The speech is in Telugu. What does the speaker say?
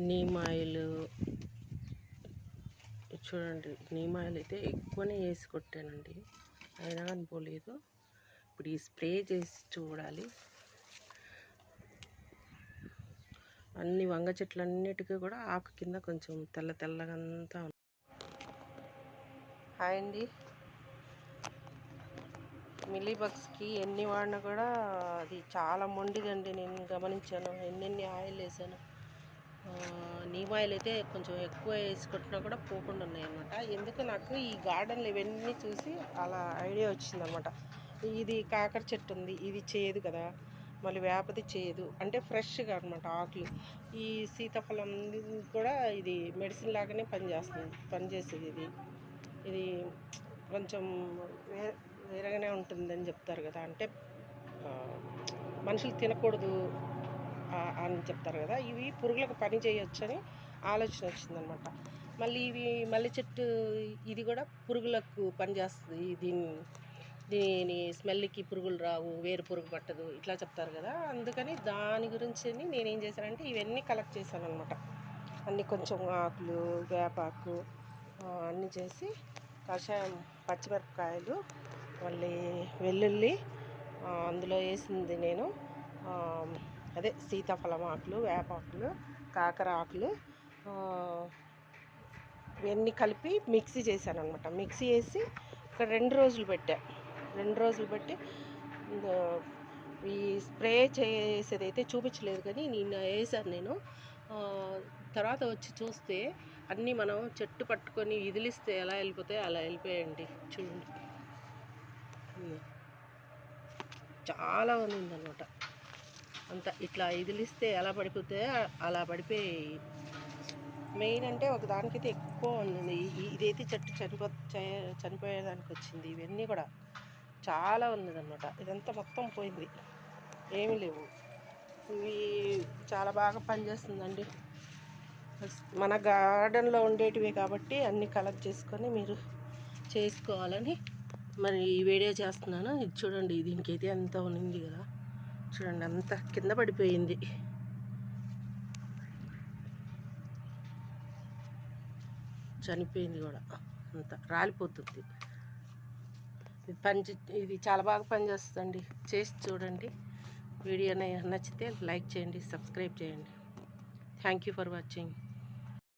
నీమ్ ఆయిల్ చూడండి, నీమ్ ఆయిల్ అయితే ఎక్కువనే వేసి కొట్టానండి, అయినా కానీ పోలేదు. ఇప్పుడు ఈ స్ప్రే చేసి చూడాలి. అన్ని వంగ చెట్లన్నిటికీ కూడా ఆకు కింద కొంచెం తెల్ల తెల్లగా అంతా. హాయ్ అండి. మిల్లీ బగ్స్కి ఎన్ని వాడినా కూడా అది చాలా మొండిదండి. నేను గమనించాను, ఎన్నెన్ని ఆయిల్ వేసాను. నీమ్ ఆయిల్ అయితే కొంచెం ఎక్కువ వేసి కొట్టినా కూడా పోకుండా ఉన్నాయన్నమాట. ఎందుకు నాకు ఈ గార్డెన్లు ఇవన్నీ చూసి అలా ఐడియా వచ్చిందనమాట. ఇది కాకర చెట్టు ఉంది, ఇది చేయదు కదా, మళ్ళీ వేపది చేయదు అంటే ఫ్రెష్గా అనమాట ఆకులు. ఈ సీతాఫలం కూడా ఇది మెడిసిన్ లాగానే పనిచేసేది. ఇది కొంచెం వేరేగానే ఉంటుందని చెప్తారు కదా, అంటే మనుషులు తినకూడదు అని చెప్తారు కదా. ఇవి పురుగులకు పని చేయొచ్చని ఆలోచన వచ్చిందనమాట. మళ్ళీ ఇవి మల్లె చెట్టు ఇది కూడా పురుగులకు పనిచేస్తుంది. దీని స్మెల్కి పురుగులు రావు, వేరు పురుగు పట్టదు ఇట్లా చెప్తారు కదా. అందుకని దాని గురించి నేనేం చేశానంటే ఇవన్నీ కలెక్ట్ చేశాను అనమాట. అన్నీ కొంచెం ఆకులు, వేపాకు అన్నీ చేసి కషాయం, పచ్చిమిరపకాయలు, మళ్ళీ వెల్లుల్లి అందులో వేసింది నేను. అదే సీతాఫలం ఆకులు, వేపాకులు, కాకర ఆకులు ఇవన్నీ కలిపి మిక్సీ చేశాను అనమాట. మిక్సీ వేసి ఇక్కడ 2 రోజులు పెట్టా. 2 రోజులు పెట్టి ఈ స్ప్రే చేసేది అయితే చూపించలేదు, కానీ నిన్న వేసాను నేను. తర్వాత వచ్చి చూస్తే అన్నీ మనం చెట్టు పట్టుకొని ఇదిలిస్తే ఎలా వెళ్ళిపోతాయో అలా వెళ్ళిపోయాయండి. చూడండి, చాలా ఉందన్నమాట. అంతా ఇట్లా ఇదిలిస్తే ఎలా పడిపోతాయో అలా పడిపోయాయి. మెయిన్ అంటే ఒక దానికైతే ఎక్కువ ఉంది, ఇదైతే చెట్టు చనిపోయేదానికి వచ్చింది. ఇవన్నీ కూడా చాలా ఉన్నదన్నమాట. ఇదంతా మొత్తం పోయింది, ఏమీ లేవు. ఇవి చాలా బాగా పనిచేస్తుందండి. మన గార్డెన్లో ఉండేటివి కాబట్టి అన్నీ కలెక్ట్ చేసుకొని మీరు చేసుకోవాలని మరి ఈ వీడియో చేస్తున్నాను. ఇది చూడండి, దీనికైతే ఎంత ఉన్నింది కదా, చూడండి అంత కింద పడిపోయింది. చనిపోయింది కూడా, అంత రాలిపోతుంది. ఇది చాలా బాగా పనిచేస్తుందండి. చేసి చూడండి. వీడియో నచ్చితే లైక్ చేయండి, సబ్స్క్రైబ్ చేయండి. Thank you for watching.